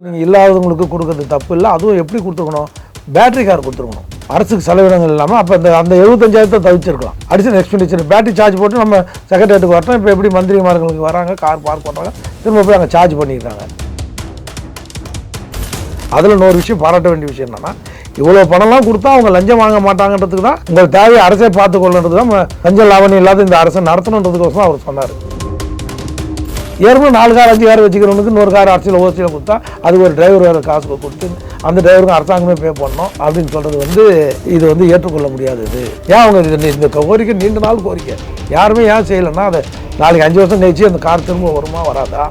நீங்கள் இல்லாதவங்களுக்கு கொடுக்கறது தப்பு இல்லை. அதுவும் எப்படி கொடுத்துருக்கணும், பேட்டரி கார் கொடுத்துருக்கணும். அரசுக்கு செலவினங்கள் இல்லாமல் அப்போ அந்த 75,000 தவிர்த்திருக்கலாம். அடிஷனல் எக்ஸ்பெண்டிச்சர் பேட்டரி சார்ஜ் போட்டு நம்ம செக்ரட்டரியேட்டுக்கு வரட்டும். இப்போ எப்படி மந்திரிமார்களுக்கு வராங்க, கார் பார்க் பண்ணுறாங்க, திரும்ப போய் அங்கே சார்ஜ் பண்ணிடுறாங்க. அதில் இன்னொரு விஷயம் பாராட்ட வேண்டிய விஷயம் என்னென்னா, இவ்வளோ பணம்லாம் கொடுத்தா அவங்க லஞ்சம் வாங்க மாட்டாங்கன்றதுக்கு தான் உங்கள் தேவையை அரசே பார்த்துக்கொள்ளுன்றது தான் லஞ்சம் லாவணி இல்லாத இந்த அரசை நடத்தணுன்றதுக்கோசம் அவர் சொன்னார். ஏற்கனவே 4 கார் 5 கார் வச்சுக்கிறவனுக்கு இன்னொரு கார் அரசியல் ஓசியில் கொடுத்தா அது ஒரு டிரைவர் வேறு காசு கொடுத்து அந்த டிரைவருக்கும் அரசாங்கமே பே பண்ணணும் அப்படின்னு சொல்கிறது இது ஏற்றுக்கொள்ள முடியாதது. ஏன் அவங்க இந்த கோரிக்கை நீண்ட நாள் கோரிக்கை யாருமே ஏன் செய்யலைன்னா, அதை நாளைக்கு 5 வருஷம் கழிச்சு அந்த கார் திரும்ப வருமா வராதா,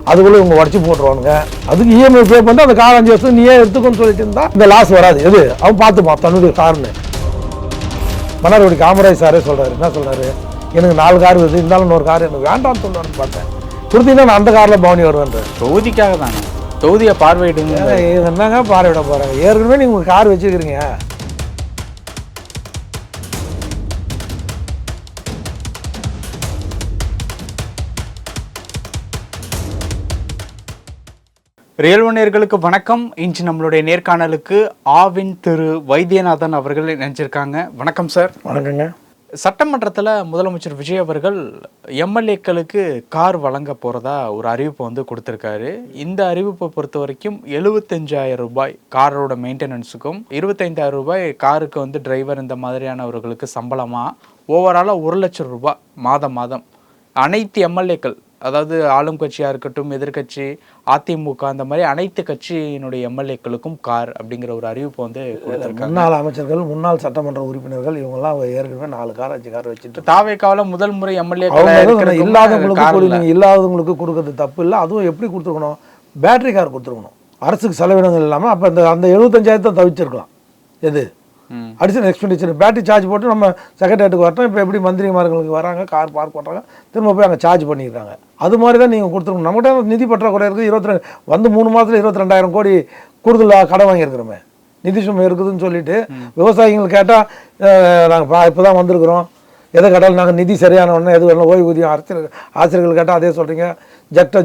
அதுக்குள்ளே இவங்க உடச்சி போட்டுருவானுங்க. அதுக்கு இஎம்ஐ பே பண்ணிட்டு அந்த கார் 5 வருஷம் நீயே எடுத்துக்கோன்னு சொல்லிட்டு இருந்தால் இந்த லாஸ் வராது. எது அவன் பார்த்துப்பான் தன்னுடைய கார்னு. மன்னார்குடி காமராஜ் சாரே சொல்கிறாரு, என்ன சொல்கிறாரு, எனக்கு 4 கார் வருது, இருந்தாலும் இன்னொரு கார் எனக்கு வேண்டாம்னு சொல்லுவான்னு பார்த்தேன். கொடுத்தீங்கன்னா நான் அந்த காரில் பவனி வருவேன்ற தொகுதிக்காக தானே, தொகுதியை பார்வையிடுங்க. என்னங்க பார்வையிட போகிறாங்க, ஏற்கனவே நீங்கள் உங்கள் கார் வச்சுக்கிறீங்க. ரியல் ஒன் நேயர்களுக்கு வணக்கம். இன்று நம்மளுடைய நேர்காணலுக்கு ஆவின் திரு வைத்தியநாதன் அவர்கள் நினைச்சிருக்காங்க. வணக்கம் சார். வணக்கங்க. சட்டமன்றத்தில் முதலமைச்சர் விஜய் அவர்கள் எம்எல்ஏக்களுக்கு கார் வழங்க போகிறதா ஒரு அறிவிப்பை கொடுத்துருக்காரு. இந்த அறிவிப்பை பொறுத்த வரைக்கும் 75,000 ரூபாய் காரோட மெயின்டெனன்ஸுக்கும், 25,000 ரூபாய் காருக்கு டிரைவர் இந்த மாதிரியானவர்களுக்கு சம்பளமாக, ஓவராலாக 1,00,000 ரூபாய் மாதம் அனைத்து எம்எல்ஏக்கள், அதாவது ஆளும் கட்சியாக இருக்கட்டும், எதிர்கட்சி, அதிமுக, அந்த மாதிரி அனைத்து கட்சியினுடைய எம்எல்ஏக்களுக்கும் கார் அப்படிங்கிற ஒரு அறிவிப்பு கொடுத்துருக்காங்க. முன்னாள் அமைச்சர்கள், முன்னாள் சட்டமன்ற உறுப்பினர்கள் இவங்கெல்லாம் ஏற்கனவே 4 கார் 5 கார் வச்சுட்டு தாவேக்காவில் முதல் முறை எம்எல்ஏ இல்லாதவங்களுக்கு கொடுக்கறது தப்பு இல்லை. அதுவும் எப்படி கொடுத்துருக்கணும், பேட்டரி கார் கொடுத்துருக்கணும். அரசுக்கு செலவினங்கள் இல்லாமல் அப்போ அந்த 75,000 தவிர்த்திருக்கலாம். எது அடிஷனல் எக்ஸ்பெண்டிச்சர் பேட்டரி சார்ஜ் போட்டு நம்ம செக்ரட்டரியேட்டுக்கு வரட்டும். இப்போ எப்படி மந்திரிமார்களுக்கு வராங்க, கார் பார்க் பண்ணுறாங்க, திரும்ப போய் அங்கே சார்ஜ் பண்ணிடுறாங்க. அது மாதிரி தான் நீங்கள் கொடுத்துருக்கணும். நம்மகிட்ட நிதி பற்றாக்குறை இருக்குது. 3 மாதத்தில் 22,000 கோடி கூடுதல் கடன் வாங்கியிருக்கிறோமே, நிதி சுமை இருக்குதுன்னு சொல்லிட்டு விவசாயிகள் கேட்டால் நாங்கள் இப்போ தான் வந்திருக்கிறோம், எதை கேட்டாலும் நாங்கள் நிதி சரியான ஒன்று எது வேணும், ஓய்வூதியம் ஆசிரியர்கள் கேட்டால் அதே சொல்கிறீங்க,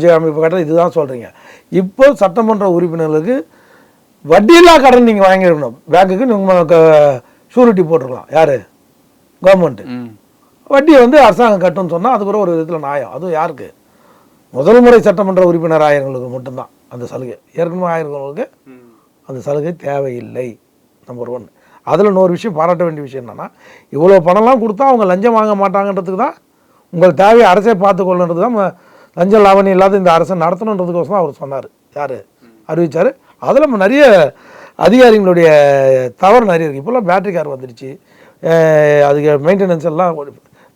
ஜெய அமைப்பு கேட்டால் இதுதான் சொல்கிறீங்க. இப்போ சட்டமன்ற உறுப்பினர்களுக்கு வட்டியில்லா கடன் நீங்கள் வாங்கியிருக்கணும். பேங்க்குக்கு நீங்கள் ஷூரிட்டி போட்டிருக்கலாம். யார், கவர்மெண்ட்டு. வட்டியை அரசாங்கம் கட்டுன்னு சொன்னால் அது கூட ஒரு விதத்தில் நியாயம். அதுவும் யாருக்கு, முதல் முறை சட்டமன்ற உறுப்பினர் ஆயிரங்களுக்கு மட்டும்தான் அந்த சலுகை. ஏற்கனவே ஆயிரங்களுக்கு அந்த சலுகை தேவையில்லை. நம்பர் 1. அதில் இன்னொரு விஷயம் பாராட்ட வேண்டிய விஷயம் என்னென்னா, இவ்வளோ பணம்லாம் கொடுத்தா அவங்க லஞ்சம் வாங்க மாட்டாங்கன்றதுக்கு தான் உங்கள் தேவையை அரசே பார்த்துக்கொள்ளுன்றது தான் லஞ்சம் லாவணி இல்லாத இந்த அரசை நடத்தணுன்றதுக்கோசம் அவர் சொன்னார். யார் அறிவித்தார். அதில் நம்ம நிறைய அதிகாரிகளுடைய தவறு நிறைய இருக்குது. இப்போல்லாம் பேட்டரி கார் வந்துடுச்சு. அதுக்கு மெயின்டெனன்ஸ் எல்லாம்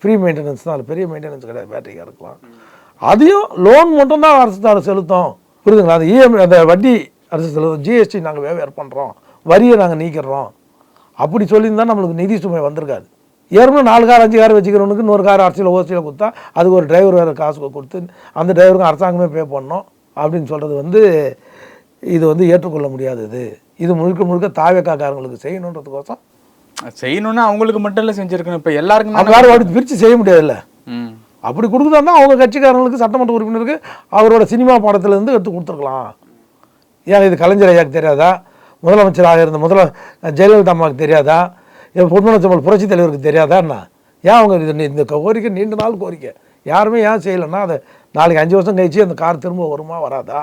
ஃப்ரீ மெயின்டெனன்ஸ் தான், அது பெரிய மெயின்டெனன்ஸ் கிடையாது பேட்டரி காருக்குலாம். அதையும் லோன் மட்டும்தான் அரசு செலுத்தும். புரியுதுங்களா? அந்த இஎம்ஐ அந்த வட்டி அரசு செலுத்தும். ஜிஎஸ்டி நாங்கள் வேவேர் பண்ணுறோம், வரியை நாங்கள் நீக்கிறோம் அப்படி சொல்லியிருந்தால் நம்மளுக்கு நிதி சுமை வந்திருக்காது. ஏற்கனவே 4 கார் 5 கார் வச்சுக்கிறவனுக்கு இன்னொரு கார் அரசியல் ஓசியில் கொடுத்தா அதுக்கு ஒரு டிரைவர் வேறு காசு கொடுத்து அந்த டிரைவருக்கும் அரசாங்கமே பே பண்ணணும் அப்படின்னு சொல்கிறது இது ஏற்றுக்கொள்ள முடியாதது. இது முழுக்க தாவேக்காரங்களுக்கு செய்யணுன்றதுக்கோசம் செய்யணும்னா அவங்களுக்கு மட்டும் இல்லை செஞ்சுருக்கணும். இப்போ எல்லாருக்கும் அப்படி பிரித்து செய்ய முடியாதுல்ல. அப்படி கொடுக்குதா தான் அவங்க கட்சிக்காரங்களுக்கு, சட்டமன்ற உறுப்பினருக்கு அவரோட சினிமா படத்துலேருந்து எடுத்து கொடுத்துருக்கலாம். ஏன் இது கலைஞர் ஐயாவுக்கு தெரியாதா, முதலமைச்சராக இருந்த ஜெயலலிதா அம்மாவுக்கு தெரியாதா, பொன்மனச்செம்மல் புரட்சி தலைவருக்கு தெரியாதான்னா, ஏன் அவங்க இந்த கோரிக்கை நீண்ட நாள் கோரிக்கை யாருமே ஏன் செய்யலைன்னா, அதை நாளைக்கு 5 வருஷம் கழிச்சு அந்த கார் திரும்ப வருமா வராதா,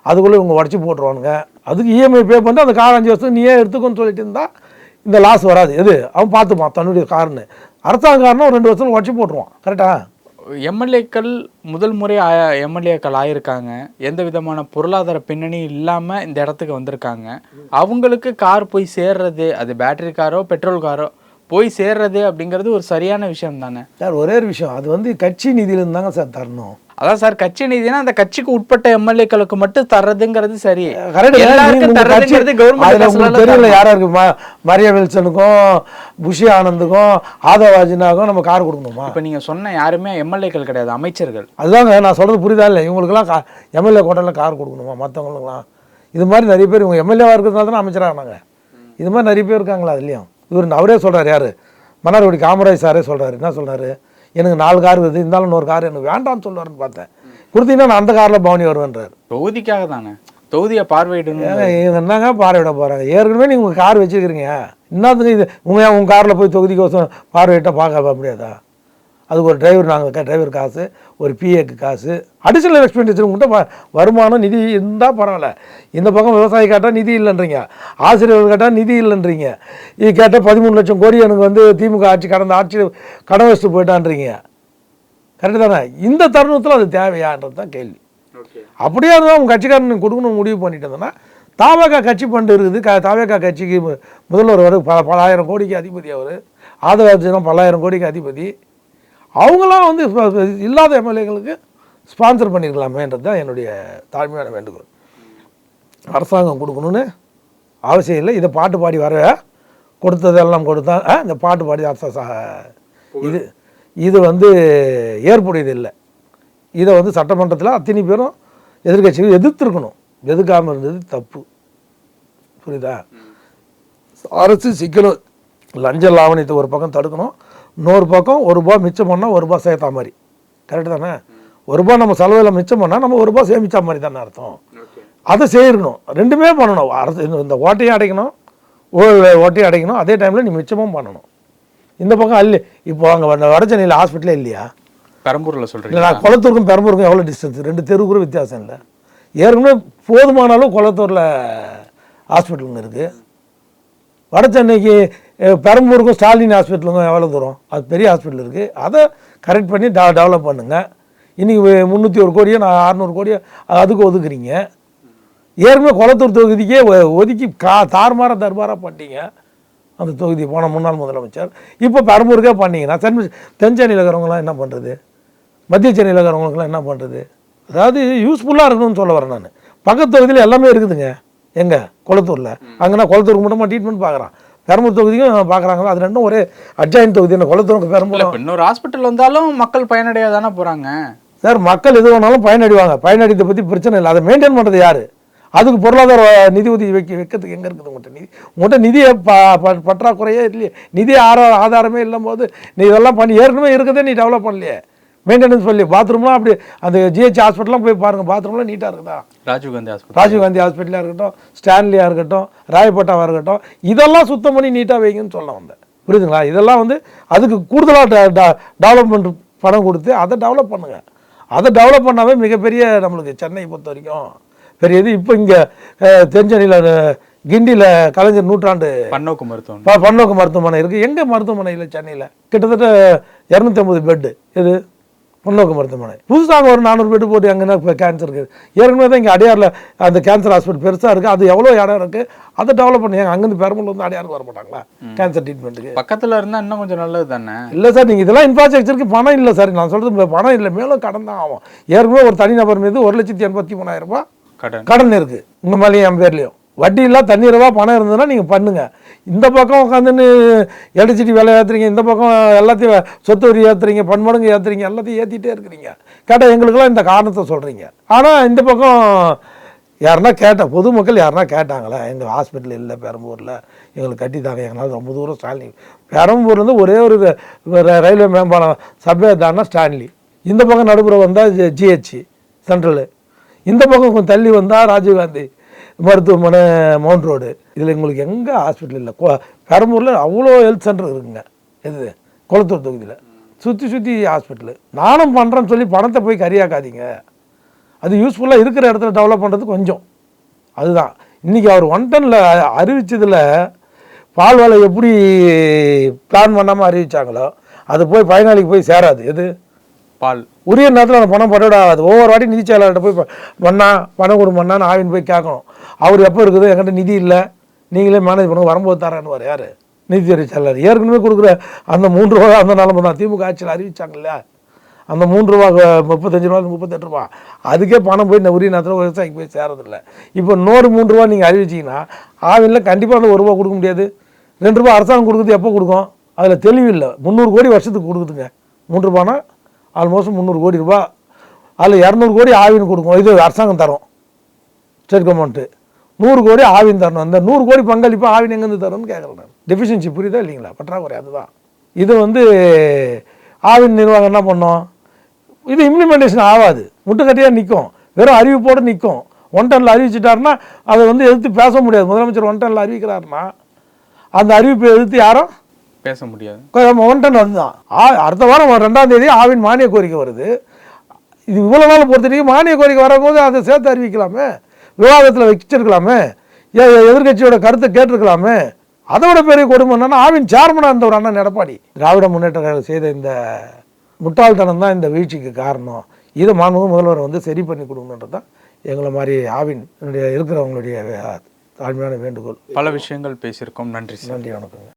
அதுக்குள்ளே இவங்க உடச்சி போட்டுருவானுங்க. அதுக்கு இஎம்ஐ பே பண்ணிட்டு அந்த கார் 5 வருஷம் நீயே எடுத்துக்கோன்னு சொல்லிட்டு இருந்தால் இந்த லாஸ் வராது. எது அவன் பார்த்துப்பான் தன்னுடைய கார்னு. அரசாங்க காரனா ஒரு 2 வருஷம் உடச்சி போட்டுருவான். கரெக்டா? எம்எல்ஏக்கள் முதல் முறை எம்எல்ஏக்கள் ஆயிருக்காங்க. எந்த விதமான பொருளாதார பின்னணி இல்லாமல் இந்த இடத்துக்கு வந்திருக்காங்க. அவங்களுக்கு கார் போய் சேர்றது, அது பேட்டரி காரோ பெட்ரோல் காரோ போய் சேர்றது அப்படிங்கிறது ஒரு சரியான விஷயம் தானே சார்? ஒரே ஒரு விஷயம், அது கட்சி நிதியிலிருந்து தாங்க சார் தரணும். அதான் சார், கட்சி நிதினா அந்த கட்சிக்கு உட்பட்ட எம்எல்ஏக்களுக்கு மட்டும் தர்றதுங்கிறது சரி. தெரியல யாராருக்கு, மரியா வில்சனுக்கும் புஷி ஆனந்துக்கும் ஆதவாஜினாக்கும் நம்ம கார் கொடுக்கணுமா? இப்போ நீங்கள் சொன்ன யாருமே எம்எல்ஏக்கள் கிடையாது, அமைச்சர்கள். அதுதாங்க நான் சொல்கிறது, புரியுதா இல்லை? இவங்களுக்குலாம் எம்எல்ஏ கோட்டையில் கார் கொடுக்கணுமா? மற்றவங்களுக்குலாம் இது மாதிரி நிறைய பேர் இவங்க எம்எல்ஏவாக இருக்கிறதுனால தானே அமைச்சராகினாங்க. இது மாதிரி நிறைய பேர் இருக்காங்களா? அதுலேயும் அவரே சொல்கிறார். யார், மன்னார்குடி காமராஜ் சாரே சொல்கிறாரு. என்ன சொல்கிறாரு, எனக்கு 4 கார் வருது, இருந்தாலும் இன்னொரு கார் எனக்கு வேண்டாம்னு சொல்லுவாருன்னு பார்த்தேன். கொடுத்தீங்கன்னா நான் அந்த காரில் பவனி வருவேன்றார். தொகுதிக்காக தானே. தொகுதியை பார்வையிடணும். என்னங்க பார்வையிட போகிறாங்க? ஏற்கனவே நீங்கள் உங்கள் கார் வச்சுருக்கிறீங்க, என்னத்துக்கு இது உங்கள் காரில் போய் தொகுதிக்கோசம் பார்வையிட்ட பார்க்க முடியாதா? அதுக்கு ஒரு டிரைவர், நாங்கள் டிரைவர் காசு, ஒரு பிஏக்கு காசு, அடிஷனல் எக்ஸ்பெண்டிச்சர் உங்கள்கிட்ட வருமானம் நிதி இருந்தால் பரவாயில்ல. இந்த பக்கம் விவசாயி கேட்டால் நிதி இல்லைன்றீங்க, ஆசிரியர்கள் கேட்டால் நிதி இல்லைன்றீங்க, இது கேட்டால் 13 லட்சம் கோடி எனக்கு வந்து திமுக ஆட்சி கடந்த ஆட்சி கடன் வச்சுட்டு போயிட்டான்றீங்க. கரெக்டு தானே? இந்த தருணத்தில் அது தேவையான்றது தான் கேள்வி. அப்படியே அதுதான் உங்கள் கட்சிக்காரன் கொடுக்கணும் முடிவு பண்ணிட்டு இருந்தோன்னா, தாவேகா கட்சி ஃபண்டு இருக்குது, தாவேகா கட்சிக்கு முதல்வர் வர பல ஆயிரம் கோடிக்கு அதிபதி, அவர் ஆதரவாளர் பல ஆயிரம் கோடிக்கு அதிபதி. அவங்களாம் வந்து இல்லாத எம்எல்ஏங்களுக்கு ஸ்பான்சர் பண்ணியிருக்கலாமேன்றது தான் என்னுடைய தாழ்மையான வேண்டுகோள். அரசாங்கம் கொடுக்கணும்னு அவசியம் இல்லை. இதை பாட்டு பாடி வர கொடுத்ததெல்லாம் கொடுத்தா இந்த பாட்டு பாடி இது வந்து ஏற்புடையது இல்லை. இதை வந்து சட்டமன்றத்தில் அத்தனை பேரும் எதிர்கட்சிகள் எதிர்த்துருக்கணும். எதுக்காமல் இருந்தது தப்பு. புரியுதா? அரசு சிக்கலும் லஞ்ச லாவணியத்தை ஒரு பக்கம் தடுக்கணும், இன்னொரு பக்கம் ₹1 மிச்சம் பண்ணால் ₹1 சேர்த்தா மாதிரி. கரெக்டு தானே? ₹1 நம்ம செலவில் மிச்சம் பண்ணால் நம்ம ₹1 சேமித்தா மாதிரி தானே அர்த்தம். அதை செய்யணும், ரெண்டுமே பண்ணணும். அரசு இந்த ஓட்டையும் அடைக்கணும், ஓட்டையும் அடைக்கணும், அதே டைமில் நீ மிச்சமும் பண்ணணும். இந்த பக்கம் அல்ல. இப்போ அங்கே வடசென்னையில் ஹாஸ்பிட்டலே இல்லையா? பெரம்பூரில் சொல்கிறீங்க? நான் குளத்தூருக்கும் பெரம்பூருக்கும் எவ்வளோ டிஸ்டன்ஸ்? 2 தெருவுக்கு வித்தியாசம் இல்லை. ஏற்கனவே போதுமானாலும் குளத்தூரில் ஹாஸ்பிட்டலுங்க இருக்குது. வடசென்னைக்கு பெரம்பூருக்கும் ஸ்டாலின் ஹாஸ்பிட்டலுக்கும் எவ்வளோ தூரம்? அது பெரிய ஹாஸ்பிட்டல் இருக்குது. அதை கரெக்ட் பண்ணி டெவலப் பண்ணுங்கள். இன்றைக்கி 301 கோடியோ 600 கோடியோ அதுக்கு ஒதுக்குறீங்க. ஏற்கனவே குளத்தூர் தொகுதிக்கே ஒதுக்கி தாறுமாற தர்பாராக பண்ணிட்டீங்க அந்த தொகுதி போன முன்னாள் முதலமைச்சர். இப்போ பெரம்பூருக்கே பண்ணிங்கன்னா தென் சென்னையில் இருக்கிறவங்களாம் என்ன பண்ணுறது? மத்திய சென்னையில் இருக்கிறவங்களுக்குலாம் என்ன பண்ணுறது? அதாவது யூஸ்ஃபுல்லாக இருக்கணும்னு சொல்ல வரேன் நான். பக்கத்து தொகுதியில் எல்லாமே இருக்குதுங்க. எங்கே? குளத்தூரில். அங்கன்னா குளத்தூருக்கு மட்டுமா ட்ரீட்மெண்ட் பார்க்குறான், பெரம்பூர் தொகுதிக்கும் பார்க்குறாங்களா? அது ரெண்டும் ஒரே அட்ஜாயின் தொகுதி. என்ன குளத்தூருக்கு பெரம்பூர் இன்னொரு ஹாஸ்பிட்டல் வந்தாலும் மக்கள் பயனடைய தானே போகிறாங்க சார். மக்கள் எது வேணாலும் பயனடைவாங்க, பயனடைத்தை பற்றி பிரச்சனை இல்லை. அதை மெயின்டைன் பண்ணுறது யார்? அதுக்கு பொருளாதார நிதி உதவி வைக்கிறதுக்கு எங்கே இருக்குது உங்கள்கிட்ட நிதியை பற்றாக்குறையே இல்லையே, நிதி ஆதாரமே இல்லாம போது நீ இதெல்லாம் பண்ணி ஏற்கனவே இருக்கதே நீ டெவலப் பண்ணலையே, மெயின்டெனன்ஸ் பண்ணலையே. பாத்ரூம்லாம் அப்படி அந்த ஜிஹெச் ஹாஸ்பிட்டலாம் போய் பாருங்கள், பாத்ரூம்லாம் நீட்டாக இருக்குதா? ராஜீவ்காந்தி ஹாஸ்பிட்டலாக இருக்கட்டும், ஸ்டான்லியாக இருக்கட்டும், ராயப்பட்டாவாக இருக்கட்டும், இதெல்லாம் சுத்தம் பண்ணி நீட்டாக வைங்கன்னு சொல்ல வந்தேன். புரியுதுங்களா? இதெல்லாம் வந்து அதுக்கு கூடுதலாக டெவலப்மெண்ட் பணம் கொடுத்து அதை டெவலப் பண்ணுங்கள். அதை டெவலப் பண்ணாவே மிகப்பெரிய நம்மளுக்கு சென்னை பொறுத்த வரைக்கும் பெரிய இது. இப்போ இங்கே தென்சென்னையில் கிண்டியில் கலைஞர் நூற்றாண்டு பன்னோக்கு மருத்துவமனை இருக்குது. எங்கே மருத்துவமனை இல்லை சென்னையில்? கிட்டத்தட்ட 250 பெட்டு. இது பன்னோக்கு மருத்துவமனை. புதுசாக ஒரு 400 பெட்டு போட்டு அங்கே இப்போ கேன்சர் இருக்குது. ஏற்கனவே தான் இங்கே அடையாரில் அந்த கேன்சர் ஹாஸ்பிட்டல் பெருசாக இருக்குது. அது எவ்வளோ இடம் இருக்குது, அதை டெவலப் பண்ணுங்க. அங்கேருந்து பெரம்பலூர் வந்து அடையாருக்கு வர மாட்டாங்களா கேன்சர் ட்ரீட்மெண்ட்டுக்கு? பக்கத்தில் இருந்தால் இன்னும் கொஞ்சம் நல்லது தானே? இல்லை சார், நீங்கள் இதெல்லாம் இன்ஃப்ராஸ்ட்ரக்சருக்கு பணம் இல்லை சார். நான் சொல்கிறது பணம் இல்லை, மேலும் கடன் தான் ஆகும். ஏற்கனவே ஒரு தனிநபர் மீது 1,83,000 ரூபாய் கடன் இருக்குது. உங்கள் மேலேயும் என் பேர்லையும் வட்டி இல்லை, தண்ணி ரூபா பணம் இருந்ததுன்னா நீங்கள் பண்ணுங்கள். இந்த பக்கம் உட்காந்துன்னு எலக்ட்ரிசிட்டி விலை ஏற்றுறீங்க, இந்த பக்கம் எல்லாத்தையும் சொத்து வரி ஏற்றுறீங்க, பன்மடங்கு ஏற்றுறீங்க, எல்லாத்தையும் ஏற்றிட்டே இருக்கிறீங்க. கேட்டால் எங்களுக்கெல்லாம் இந்த காரணத்தை சொல்கிறீங்க. ஆனால் இந்த பக்கம் யாருன்னா பொதுமக்கள் யாருன்னா கேட்டாங்களா, எங்கள் ஹாஸ்பிட்டல் இல்லை பெரம்பூரில், எங்களுக்கு கட்டித்தாங்க, எங்களால் ரொம்ப தூரம் ஸ்டான்லி. பெரம்பூர்லேருந்து ஒரே ஒரு ரயில்வே மேம்பாலம் சப்வே தானா ஸ்டான்லி. இந்த பக்கம் நடுப்புற வந்தால் ஜிஹெச் சென்ட்ரலு, இந்த பக்கம் கொஞ்சம் தள்ளி வந்தால் ராஜீவ்காந்தி மருத்துவமனை மவுண்ட் ரோடு. இதில் எங்களுக்கு எங்கே ஹாஸ்பிட்டல் இல்லை. பெரம்பூரில் அவ்வளோ ஹெல்த் சென்டர் இருக்குங்க. எது? குளத்தூர் தொகுதியில் சுற்றி ஹாஸ்பிட்டலு. நானும் பண்ணுறேன்னு சொல்லி பணத்தை போய் கரியாக்காதீங்க. அது யூஸ்ஃபுல்லாக இருக்கிற இடத்துல டெவலப் பண்ணுறது கொஞ்சம். அதுதான் இன்றைக்கி அவர் 1 டன்னில் அறிவித்ததில் பால் வேலை எப்படி பிளான் பண்ணாமல் அறிவித்தாங்களோ அது போய் பயனாளிக்கு போய் சேராது. எது? பால். உரிய நேரத்தில் அந்த பணம் படவிடாது. ஒவ்வொரு வாட்டி நிதி செயலாளர்கிட்ட போய் பணம் கொடுமண்ணான்னு ஆவின் போய் கேட்கணும். அவர் எப்போ இருக்குது, என்கிட்ட நிதி இல்லை, நீங்களே மேனேஜ் பண்ணுங்க, வரும்போது தரேன்னு யார்? நிதித்துறை செயலாளர். ஏற்கனவே கொடுக்குற அந்த 3 ரூபா அந்த நிலமை தான் திமுக ஆட்சியில் அறிவிச்சாங்கல்ல. அந்த 3 ரூபா 35 ரூபா 38 ரூபா அதுக்கே பணம் போய் இந்த உரிய நேரத்தில் விவசாயிக்கு போய் சேரதில்லை. இப்போ இன்னொரு 3 ரூபா நீங்கள் அறிவிச்சிங்கன்னா ஆவினில் கண்டிப்பாக அந்த 1 ரூபா கொடுக்க முடியாது. 2 ரூபா அரசாங்கம் கொடுக்குறது எப்போ கொடுக்கும்? அதில் தெளிவு இல்லை. 300 கோடி வருஷத்துக்கு கொடுக்குதுங்க. 3 ரூபானா ஆல்மோஸ்ட் 300 கோடி ரூபா. அதில் 200 கோடி ஆவின் கொடுக்கும், இது அரசாங்கம் தரும், ஸ்டேட் கவர்மெண்ட்டு. 100 கோடி ஆவின் தரணும். அந்த 100 கோடி பங்களிப்பு ஆவின் எங்கேருந்து தரணும்னு கேட்குறேன் நான். டெஃபிஷியன்சி புரியுதா இல்லைங்களா? பற்றாக்குறை அதுதான். இது வந்து ஆவின் நிர்வாகம் என்ன பண்ணோம், இது இம்ப்ளிமெண்டேஷன் ஆகாது, முட்டுக்கட்டையாக நிற்கும், வெறும் அறிவிப்போடு நிற்கும். ஒன் டன்ல அறிவிச்சிட்டாருன்னா அதை வந்து எதிர்த்து பேச முடியாது. முதலமைச்சர் ஒன் டன்ல அறிவிக்கிறாருன்னா அந்த அறிவிப்பை எதிர்த்து யாரும் பேச முடியாது. ஒன் டன் அதுதான். அடுத்த வாரம் 2ஆம் தேதி ஆவின் மானிய கோரிக்கை வருது. இது இவ்வளோ நாள் பொறுத்தவரைக்கும் மானிய கோரிக்கை வரும்போது அதை சேர்த்து அறிவிக்கலாமே, விவாதத்தில் வச்சிருக்கலாமே, எதிர்கட்சியோட கருத்தை கேட்டிருக்கலாமே. அதை விட பெரிய கொடுமை என்னன்னா, ஆவின் சேர்மனாக இருந்த ஒரு அண்ணன் எடப்பாடி திராவிட முன்னேற்ற கழகம் செய்த இந்த முட்டாள்தனம் தான் இந்த வீழ்ச்சிக்கு காரணம். இதை மாண்புமிகு முதல்வர் வந்து சரி பண்ணி கொடுங்கன்றது தான் எங்களை மாதிரி ஆவின் இருக்கிறவங்களுடைய தாழ்மையான வேண்டுகோள். பல விஷயங்கள் பேசியிருக்கோம். நன்றி சார். நன்றி, வணக்கங்க.